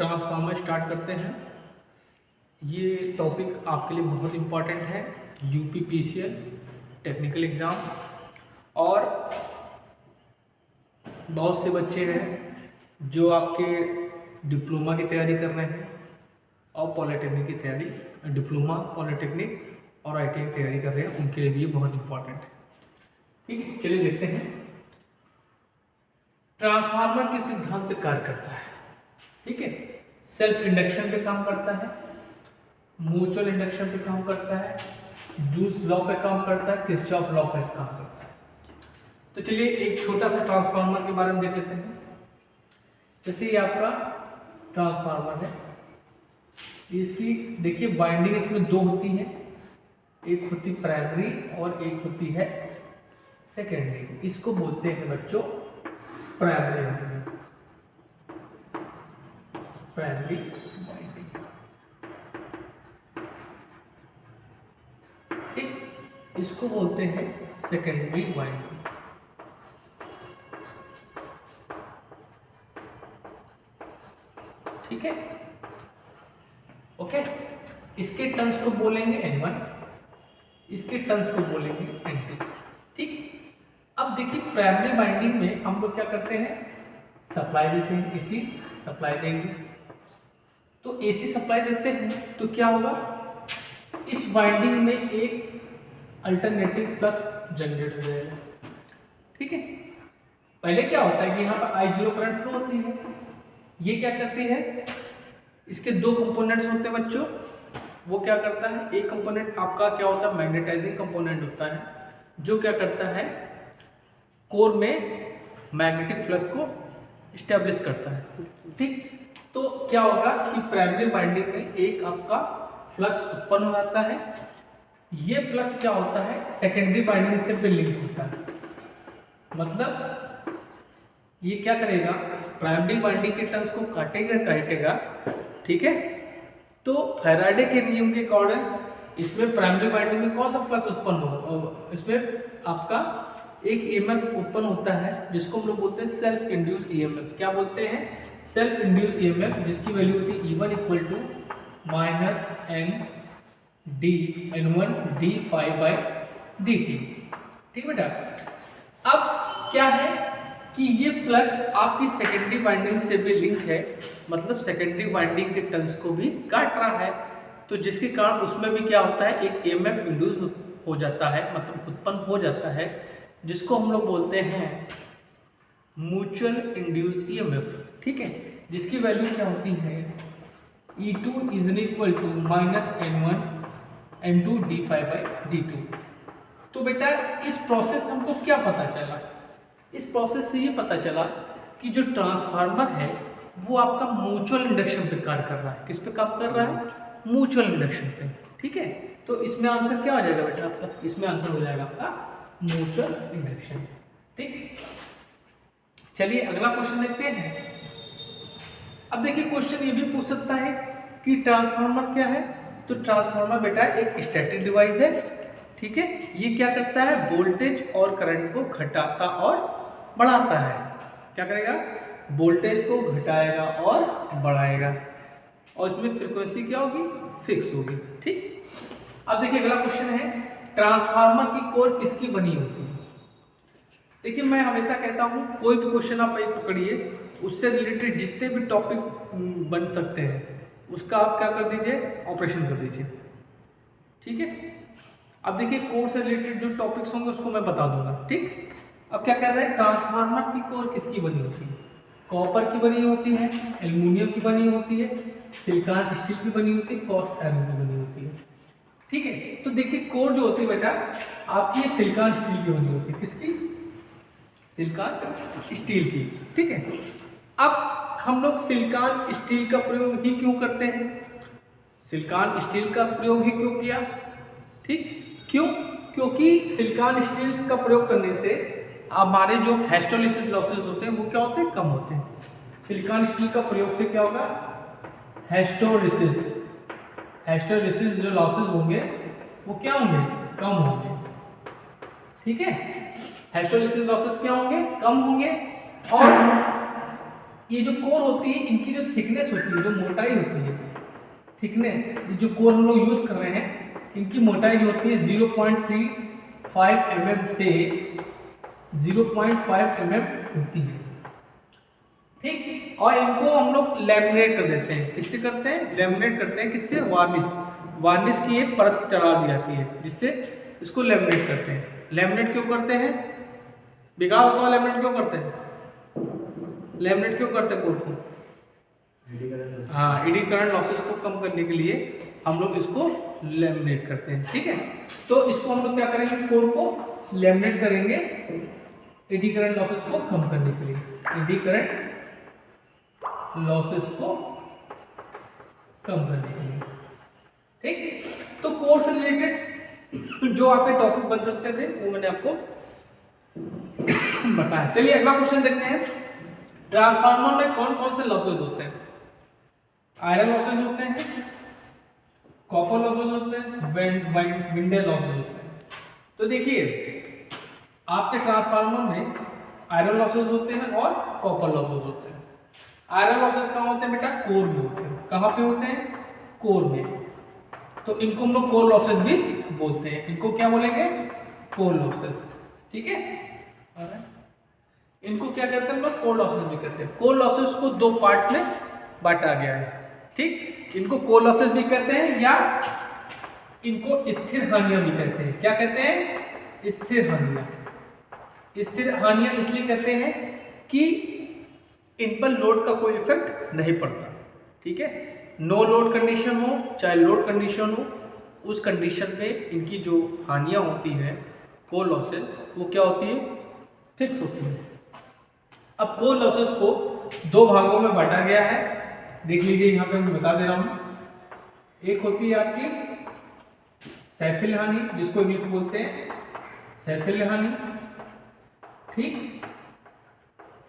Transformer start करते हैं। ये टॉपिक आपके लिए बहुत इम्पॉर्टेंट है, यूपीपीसीएल टेक्निकल एग्ज़ाम। और बहुत से बच्चे हैं जो आपके डिप्लोमा की तैयारी कर रहे हैं और पॉलिटेक्निक की तैयारी, डिप्लोमा पॉलिटेक्निक और आईटीआई की तैयारी कर रहे हैं, उनके लिए भी ये बहुत इम्पॉर्टेंट है। ठीक है, चलिए देखते हैं ट्रांसफार्मर किस सिद्धांत पे कार्य करता है। ठीक है, सेल्फ इंडक्शन पे काम करता है, म्यूचुअल इंडक्शन पे काम करता है, जूल्स लॉ पे काम करता है, किरचॉफ लॉ पे काम करता है। तो चलिए एक छोटा सा ट्रांसफार्मर के बारे में देख लेते हैं। जैसे ये आपका ट्रांसफार्मर है, इसकी देखिए बाइंडिंग इसमें दो होती है, एक होती प्राइमरी और एक होती है सेकेंडरी। इसको बोलते हैं बच्चों प्राइमरी बाइंडिंग। प्राइमरी बाइंडिंग, ठीक, इसको बोलते हैं सेकेंडरी बाइंडिंग। ठीक है, ओके। इसके टर्न्स को बोलेंगे N1, इसके टर्न्स को बोलेंगे N2। ठीक, अब देखिए प्राइमरी बाइंडिंग में हम लोग क्या करते हैं, सप्लाई देते हैं, एसी सप्लाई देंगे। तो एसी सप्लाई देते हैं तो क्या होगा, इस बाइंडिंग में एक अल्टरनेटिव फ्लक्स जनरेट हो जाएगा। ठीक है, पहले क्या होता है कि यहाँ पर I0 करंट फ्लो होती है, ये क्या करती है, इसके दो कंपोनेंट्स होते हैं बच्चों। वो क्या करता है, एक कंपोनेंट आपका क्या होता है, मैग्नेटाइजिंग कंपोनेंट होता है, जो क्या करता है कोर में मैग्नेटिक फ्लक्स को स्टेब्लिश करता है। ठीक, तो क्या होगा कि प्राइमरी बाइंडिंग में एक आपका फ्लक्स उत्पन्न हो जाता है, ये फ्लक्स क्या होता है सेकेंडरी बाइंडिंग से भी लिंक होता है। मतलब ये क्या करेगा, प्राइमरी बाइंडिंग के टर्न्स को काटेगा। ठीक है, तो फैराडे के नियम के अकॉर्डिंग इसमें प्राइमरी बाइंडिंग में कौन सा फ्लक्स उत्पन्न हो, इसमें आपका एक ईएमएफ उत्पन्न होता है जिसको हम लोग बोलते हैं सेल्फ इंड्यूस ईएमएफ। क्या बोलते हैं, सेल्फ इंड्यूस ईएमएफ, जिसकी वैल्यू होती है E1 equal to minus N1 d∅dt। ठीक बेटा, अब क्या है कि ये फ्लक्स आपकी सेकेंडरी बाइंडिंग से भी लिंक है, मतलब सेकेंडरी बाइंडिंग के टर्न्स को भी काट रहा है। तो जिसके कारण उसमें भी क्या होता है, एक ईएमएफ इंड्यूस हो जाता है, मतलब उत्पन्न हो जाता है, जिसको हम लोग बोलते हैं म्यूचुअल इंड्यूस ईएमएफ। ठीक है, जिसकी वैल्यू क्या होती है E2 is equal to minus N2 d∅dt। तो बेटा इस प्रोसेस से हमको क्या पता चला, इस प्रोसेस से ये पता चला कि जो ट्रांसफार्मर है वो आपका म्यूचुअल इंडक्शन पे कार्य कर रहा है। किस पे काम कर रहा है, म्यूचुअल इंडक्शन पे। ठीक है, तो इसमें आंसर क्या हो जाएगा बेटा आपका, इसमें आंसर हो जाएगा आपका म्यूचुअल इंडक्शन। ठीक, चलिए अगला क्वेश्चन देखते हैं। अब देखिए क्वेश्चन ये भी पूछ सकता है कि ट्रांसफार्मर क्या है। तो ट्रांसफार्मर बेटा एक स्टैटिक डिवाइस है। ठीक है, ये क्या करता है, वोल्टेज और करंट को घटाता और बढ़ाता है। क्या करेगा, वोल्टेज को घटाएगा और बढ़ाएगा, और इसमें फ्रीक्वेंसी क्या होगी, फिक्स होगी। ठीक, अब देखिए अगला क्वेश्चन है, ट्रांसफार्मर की कोर किसकी बनी होती है। देखिए मैं हमेशा कहता हूँ कोई भी क्वेश्चन आप एक पकड़िए, उससे रिलेटेड जितने भी टॉपिक बन सकते हैं उसका आप क्या कर दीजिए, ऑपरेशन कर दीजिए। ठीक है, अब देखिए कोर से रिलेटेड जो टॉपिक्स होंगे उसको मैं बता दूंगा। ठीक, अब क्या कह रहे हैं, ट्रांसफार्मर की कोर किसकी बनी होती है, कॉपर की बनी होती है, एल्युमिनियम की बनी होती है, सिलिकॉन स्टील की बनी होती है, कास्ट आयरन की बनी होती है। ठीक है, तो देखिए कोर जो होती है बेटा आपकी सिलिकॉन स्टील की बनी होती है। किसकी, सिलिकॉन स्टील की। ठीक है, अब हम लोग सिलिकॉन स्टील का प्रयोग ही क्यों करते हैं, सिलिकॉन स्टील का प्रयोग ही क्यों किया। ठीक, क्यों, क्योंकि सिलिकॉन स्टील का प्रयोग करने से हमारे जो हिस्टोलिसिस लॉसेस होते हैं वो क्या होते हैं, कम होते हैं। सिलिकॉन स्टील का प्रयोग से क्या होगा, हिस्टोलिसिस जो लॉसेस होंगे वो क्या होंगे, कम होंगे। ठीक है, हिस्टोलिसिस लॉसेस क्या होंगे, कम होंगे। और ये जो कोर होती है इनकी जो थिकनेस होती है, जो जो मोटाई होती है, थिकनेस, जो कोर हम लोग यूज कर रहे हैं, इनकी मोटाई जो होती है 0.35 mm से 0.5 mm होती है, ठीक। और इनको हम लोग लैमिनेट कर देते हैं। किससे करते हैं? लैमिनेट करते हैं। किससे? वार्निश की एक परत चढ़ा दी जाती है, जिससे इसको लैमिनेट करते हैं। लैमिनेट क्यों करते हैं? बेकार होता है। लैमिनेट क्यों करते हैं? लैमिनेट क्यों करते हैं कोर को? हाँ, एडी करंट लॉसेस को कम करने के लिए हम लोग इसको लैमिनेट करते हैं, ठीक है। तो इसको हम लोग क्या करेंगे? कोर को लैमिनेट करेंगे एडी करंट लॉसेस को कम करने के लिए। एडी करंट लॉसेस को कम करने के लिए, ठीक। तो कोर से रिलेटेड जो आपके टॉपिक बन सकते थे वो मैंने आपको बताया। चलिए अगला क्वेश्चन देखते हैं। ट्रांसफार्मर में कौन कौन से लॉसेस होते हैं? आयरन लॉसेस होते हैं, कॉपर लॉसेस होते हैं, विंडेज लॉसेस होते हैं। तो देखिए आपके ट्रांसफार्मर में आयरन लॉसेस होते हैं और कॉपर लॉसेस होते हैं। आयरन लॉसेस कहाँ होते हैं बेटा? कोर में होते हैं। कहाँ पे होते हैं? कोर में। तो इनको हम लोग कोर लॉसेस भी बोलते हैं। इनको क्या बोलेंगे? कोर लॉसेस, ठीक है। इनको क्या कहते हैं हम लोग? कोर लॉसेस भी कहते हैं। कोर लॉसेस को दो पार्ट में बांटा गया है, ठीक। इनको कोर लॉसेस भी कहते हैं या इनको स्थिर हानियां भी कहते हैं। क्या कहते हैं? स्थिर हानियां। स्थिर हानियां इसलिए कहते हैं कि इन पर लोड का कोई इफेक्ट नहीं पड़ता, ठीक है। नो लोड कंडीशन हो चाहे लोड कंडीशन हो, उस कंडीशन में इनकी जो हानियां होती हैं कोर लॉसेस, वो क्या होती है? फिक्स होती है। अब कोर लॉसेस को दो भागों में बांटा गया है। देख लीजिए यहाँ पे मैं बता दे रहा हूँ। एक होती है आपकी सैथिल हानि, जिसको इंग्लिश में बोलते हैं सैथिल हानि, ठीक।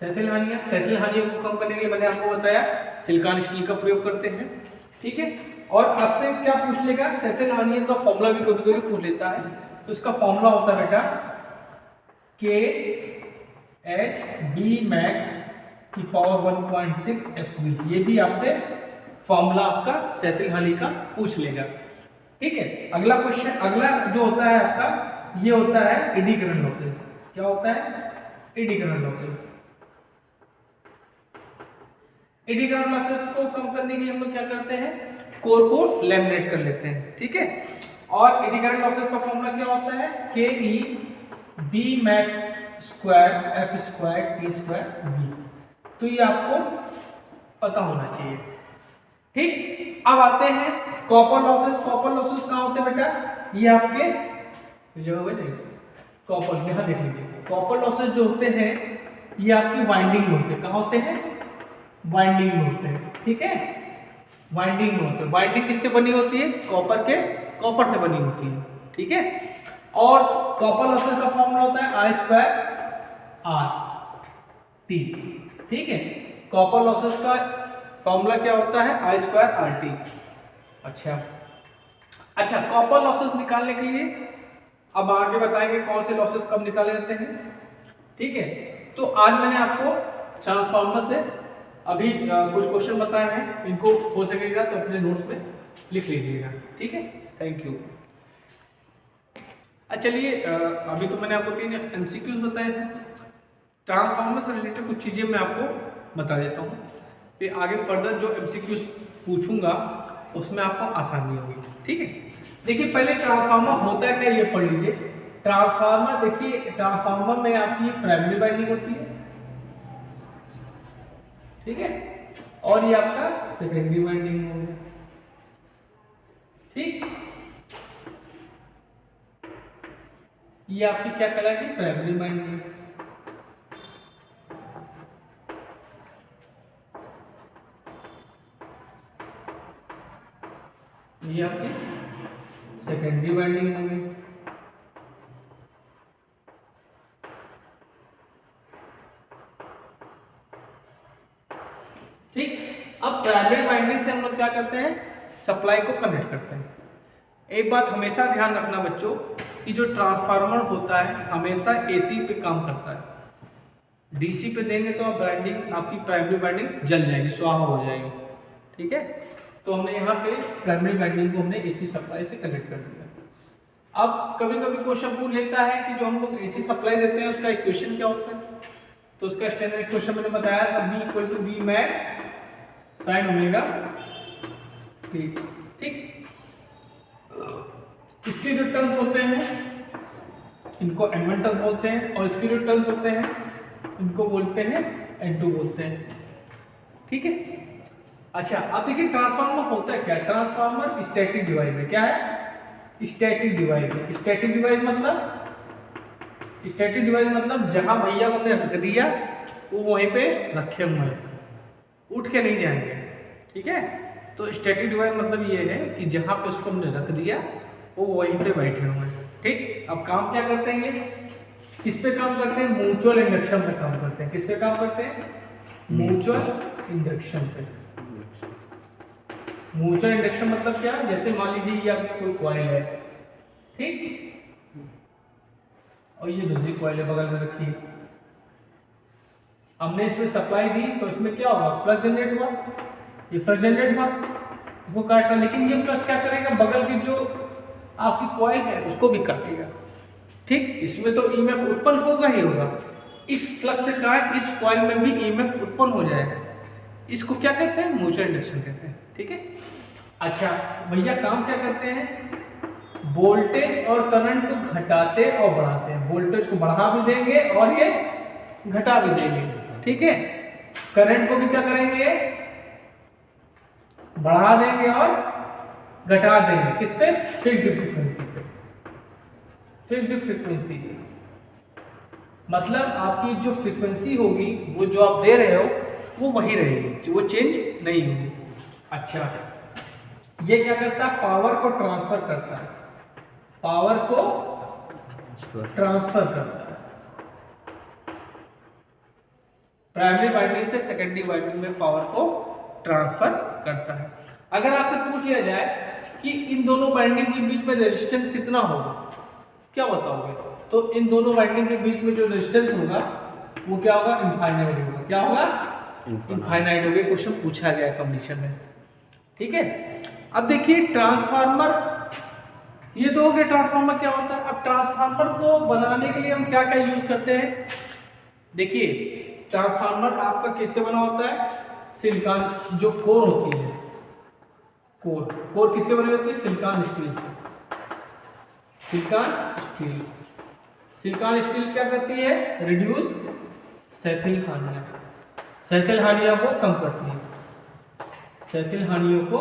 सैथिल हानियों को कम करने के लिए मैंने आपको बताया सिलिकॉन स्टील का प्रयोग करते हैं, ठीक है। और आपसे क्या पूछ लेगा? सैथिल हानियों का फॉर्मूला भी कभी कभी पूछ लेता है। तो इसका फॉर्मूला होता है बेटा KHB max की पावर 1.6 FV। ये भी आपसे फॉर्मूला आपका सैथिल हानि का पूछ लेगा, ठीक है। अगला क्वेश्चन, अगला जो होता है आपका, ये होता है एडी करंट लॉसेस। क्या होता है? Eddy current losses. Eddy current losses को कम करने के लिए हम लोग क्या करते हैं? कोर को लैमिनेट कर लेते हैं, ठीक है। और एडी करंट लॉसेस का फॉर्मूला क्या होता है? KEB max square F square T square B। तो ये आपको पता होना चाहिए, ठीक। अब आते हैं कॉपर लॉसेस। कॉपर लॉसेस कहाँ होते हैं बेटा? ये आपके जगह पे देखिए, कॉपर यहाँ देख लीजिए। कॉपर लॉसेस जो होते हैं ये आपकी वाइंडिंग में होते हैं। कहाँ होते हैं? वाइंडिंग में होते हैं, ठीक है। वाइंडिंग में होते हैं। वाइंडिंग किससे बनी होती है? कॉपर से बनी होती है, ठीक है। और कॉपर लॉसेस का फॉर्मूला होता है I स्क्वायर RT, ठीक है। कॉपर लॉसेस का फॉर्मूला क्या होता है? I square RT। अच्छा, कॉपर लॉसेस निकालने के लिए अब आगे बताएंगे कौन से लॉसेस कब निकाले जाते हैं, ठीक है। तो आज मैंने आपको ट्रांसफार्मर से अभी कुछ क्वेश्चन बताए हैं। इनको हो सकेगा तो अपने नोट्स में लिख लीजिएगा, ठीक है। Thank you. चलिए अभी तो मैंने आपको 3 MCQs बताए हैं। ट्रांसफार्मर से रिलेटेड कुछ चीज़ें मैं आपको बता देता हूँ, फिर आगे फर्दर जो MCQs पूछूंगा उसमें आपको आसानी होगी, ठीक है। देखिए पहले ट्रांसफार्मर होता है क्या, ये पढ़ लीजिए। ट्रांसफार्मर, देखिए ट्रांसफार्मर में आपकी प्राइमरी वाइंडिंग होती है, ठीक है, और ये आपका सेकेंडरी वाइंडिंग हो गया, ठीक। ये आपकी क्या कहलाएगी? Primary winding. ये आपकी सेकेंडरी वाइंडिंग हो गई, ठीक। अब प्राइमरी वाइंडिंग से हम लोग क्या करते हैं? सप्लाई को कनेक्ट करते हैं। एक बात हमेशा ध्यान रखना बच्चों कि जो ट्रांसफार्मर होता है हमेशा AC पे काम करता है। DC पे देंगे तो आप वाइंडिंग, आपकी प्राइमरी वाइंडिंग जल जाएगी, स्वाहा हो जाएगी, ठीक है, तो हमने यहाँ पे प्राइमरी वाइंडिंग को हमने एसी सप्लाई से कनेक्ट कर दिया। अब कभी कभी क्वेश्चन पूछ लेता है कि जो हम लोग एसी सप्लाई देते हैं उसका इक्वेशन क्या होता है, तो उसका स्टैंडर्ड इक्वेशन मैंने बताया था V equal to V max sine omega t. ठीक, इसके जो टर्म्स होते हैं इनको N1 टर्म बोलते हैं और इसके जो टर्म्स होते हैं इनको बोलते हैं N2 बोलते हैं। ठीक है, अच्छा अब देखिए ट्रांसफार्मर होता है क्या। ट्रांसफार्मर स्टैटिक डिवाइस है। क्या है? स्टैटिक डिवाइस है। स्टैटिक डिवाइस मतलब जहां भैया को हमने रख दिया वो वहीं पे रखे हुए हैं, उठ के नहीं जाएंगे। ठीक है, तो स्टैटिक डिवाइस मतलब ये है कि जहां पे उसको हमने रख दिया वो वहीं पे बैठे हुए हैं। ठीक, अब काम क्या करते हैं ये, किस पे काम करते हैं? म्यूचुअल इंडक्शन पे काम करते हैं। किस पे काम करते हैं? म्यूचुअल इंडक्शन पे। म्यूचुअल इंडक्शन मतलब क्या? जैसे मान लीजिए ये आपकी कोई कॉइल है, ठीक, और ये दूसरी कॉइल है बगल में रखी है। हमने इसमें सप्लाई दी तो इसमें क्या होगा? फ्लक्स जनरेट हुआ, ये फ्लक्स जनरेट हुआ, इसको काटा, लेकिन ये फ्लक्स क्या करेगा? बगल की जो आपकी कॉइल है उसको भी काटेगा। ठीक, इसमें तो ईएमएफ उत्पन्न होगा ही होगा। इस फ्लक्स से क्या है? इस कॉइल में भी ईएमएफ उत्पन्न हो जाएगा। इसको क्या कहते हैं? म्यूचुअल इंडक्शन कहते हैं। ठीक है, अच्छा भैया काम क्या करते हैं? वोल्टेज और करंट को घटाते और बढ़ाते हैं। वोल्टेज को बढ़ा भी देंगे और ये घटा भी देंगे। ठीक है, करंट को भी क्या करेंगे? बढ़ा देंगे और घटा देंगे। किस पे? फिक्स्ड फ्रीक्वेंसी पे। फिक्स्ड फ्रीक्वेंसी मतलब आपकी जो फ्रीक्वेंसी होगी वो जो आप दे रहे हो वो वही रहेगी, वो चेंज नहीं होगी। अच्छा, ये क्या करता है? पावर को ट्रांसफर करता है। पावर को ट्रांसफर करता है प्राइमरी वाइंडिंग से सेकेंडरी वाइंडिंग में, पावर को ट्रांसफर करता है। अगर आपसे पूछ लिया जाए कि इन दोनों वाइंडिंग के बीच में रेजिस्टेंस कितना होगा, क्या बताओगे? तो इन दोनों वाइंडिंग के बीच में जो रेजिस्टेंस होगा वो क्या होगा? इनफाइनाइट होगा। क्या होगा? इनफाइनाइट होगा। क्वेश्चन पूछा गया कंडीशन में। ठीक है, अब देखिए ट्रांसफार्मर, ये तो हो गया ट्रांसफार्मर क्या होता है। अब ट्रांसफार्मर को बनाने के लिए हम क्या क्या यूज करते हैं? देखिए ट्रांसफार्मर आपका कैसे बना होता है? सिलिकॉन जो कोर होती है, कोर किससे बनी होती है? सिलिकॉन स्टील से। सिलिकॉन स्टील क्या करती है? रिड्यूस सैथिल हानियां, सैथिल हानियों को कम करती है, सैथिल हानियों को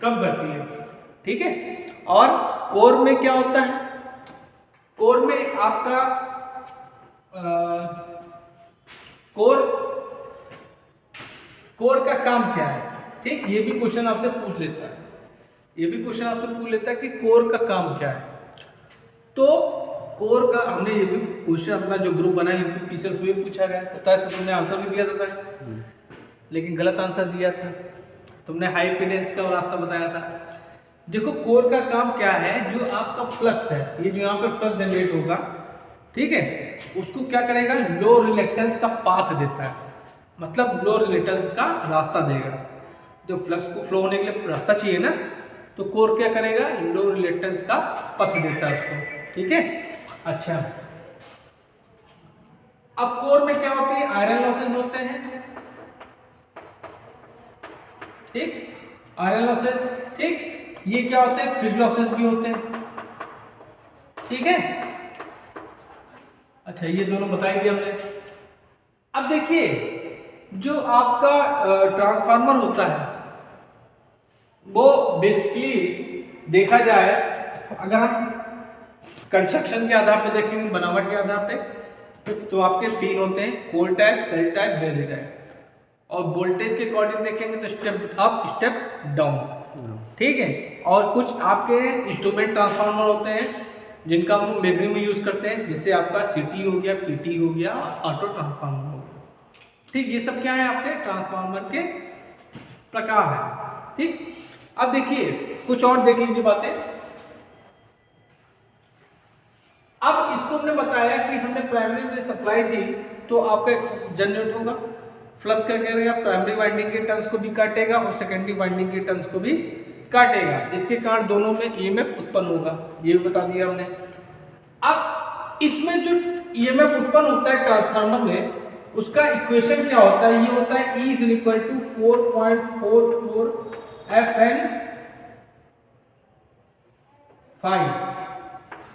कम करती है। ठीक है, और कोर में क्या होता है? कोर में आपका कोर का काम क्या है? ठीक, ये भी क्वेश्चन आपसे पूछ लेता है, कि कोर का काम क्या है। तो कोर का हमने ये भी क्वेश्चन अपना जो ग्रुप बना यूपीपीसीएल उसमें पूछा गया था, तुमने आंसर भी दिया था सर, लेकिन गलत आंसर दिया था। तुमने हाई इम्पीडेंस का रास्ता बताया था। देखो कोर का काम क्या है? जो आपका फ्लक्स है, ये जो यहाँ पे फ्लक्स जनरेट होगा, ठीक है, उसको क्या करेगा? लो रिलेक्टेंस का पाथ देता है, मतलब लो रिलेक्टेंस का रास्ता देगा। जो फ्लक्स को फ्लो होने के लिए रास्ता चाहिए ना, तो कोर क्या करेगा? लो रिलेक्टेंस का पथ देता है उसको। ठीक है, अच्छा अब कोर में क्या होती है? आयरन लॉसेस होते हैं। ठीक, आयरन लॉसेस। ठीक, ये क्या होते हैं? फ्रिज लॉसेस भी होते हैं। ठीक है, अच्छा ये दोनों बता ही दिए हमने। अब देखिए जो आपका ट्रांसफार्मर होता है वो बेसिकली देखा जाए, अगर हम कंस्ट्रक्शन के आधार पे देखेंगे, बनावट के आधार पे, तो आपके तीन होते हैं, core type, cell type, battery type. और वोल्टेज के अकॉर्डिंग देखेंगे तो स्टेप अप, स्टेप डाउन। ठीक है, और कुछ आपके इंस्ट्रूमेंट ट्रांसफार्मर होते हैं जिनका हम मेजरिंग में यूज करते हैं, जैसे आपका सीटी हो गया, पीटी हो गया, ऑटो ट्रांसफार्मर हो गया। ठीक, ये सब क्या है? आपके ट्रांसफार्मर के प्रकार है। ठीक, अब देखिए कुछ और देख लीजिए बातें। अब इसको हमने बताया कि हमने प्राइमरी में सप्लाई दी तो आपका एक जनरेट होगा। फ्लक्स क्या करेगा, प्राइमरी वाइंडिंग के टर्न्स को भी काटेगा और सेकेंडरी वाइंडिंग के टर्न्स को भी काटेगा, जिसके कारण दोनों में ईएमएफ उत्पन्न होगा, ये भी बता दिया हमने। अब इसमें जो ईएमएफ उत्पन्न होता है ट्रांसफार्मर में, उसका इक्वेशन क्या होता है, ये होता है E = 4.44 Fn⁵।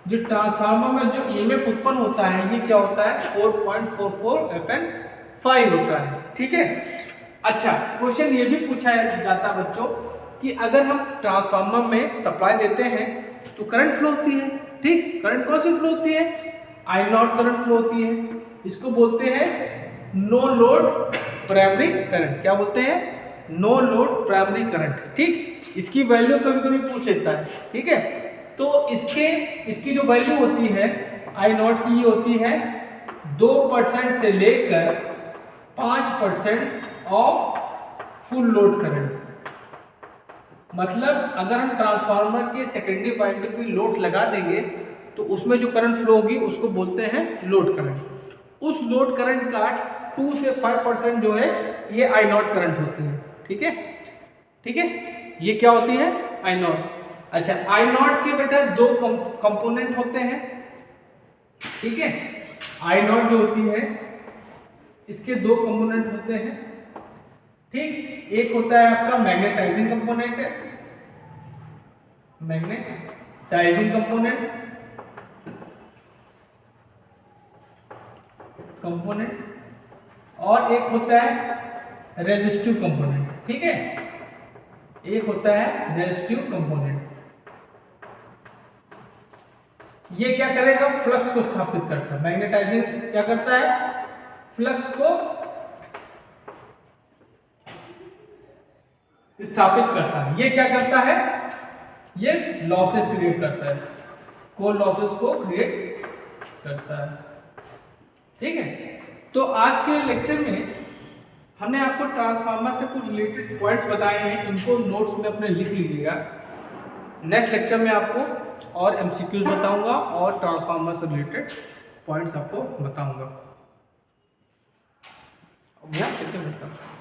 जो ट्रांसफार्मर में जो ईएमएफ उत्पन्न होता है ये क्या होता है, 4.44 Fn⁵ होता है। ठीक है। अच्छा, क्वेश्चन ये भी पूछा जाता है बच्चों कि अगर हम ट्रांसफार्मर में सप्लाई देते हैं तो करंट फ्लो होती है। ठीक, करंट कौन सी फ्लो होती है, I0 करंट फ्लो होती है। इसको बोलते हैं नो लोड प्राइमरी करंट। क्या बोलते हैं, नो लोड प्राइमरी करंट। ठीक, इसकी वैल्यू कभी कभी पूछ लेता है। ठीक है, तो इसकी जो वैल्यू होती है I0 की, ये होती है 2% से लेकर 5% ऑफ फुल लोड करंट। मतलब अगर हम ट्रांसफार्मर के सेकेंडरी वाइंडिंग पे लोड लगा देंगे तो उसमें जो करंट फ्लो होगी उसको बोलते हैं लोड करंट। उस लोड करंट का 2 से 5% जो है ये I0 करंट होती है। ठीक है, ठीक है, ये क्या होती है, I0। अच्छा, I0 के बेटा दो कंपोनेंट होते हैं। ठीक है, I0 जो होती है इसके दो कंपोनेंट होते हैं। ठीक, एक होता है आपका मैग्नेटाइजिंग कंपोनेंट है, मैग्नेटाइजिंग कंपोनेंट और एक होता है रेजिस्टिव कंपोनेंट। ठीक है, एक होता है रेजिस्टिव कंपोनेंट। ये क्या करेगा, फ्लक्स को स्थापित करता है। मैग्नेटाइजिंग क्या करता है, फ्लक्स को स्थापित करता है। ये क्या करता है, ये लॉसेस क्रिएट करता है, कोर लॉसेस को क्रिएट करता है। ठीक है, तो आज के लेक्चर में हमने आपको ट्रांसफार्मर से कुछ रिलेटेड पॉइंट्स बताए हैं, इनको नोट्स में अपने लिख लीजिएगा। नेक्स्ट लेक्चर में आपको और एमसीक्यूज बताऊंगा और ट्रांसफार्मर से रिलेटेड पॉइंट्स आपको बताऊंगा। कितने मिनट का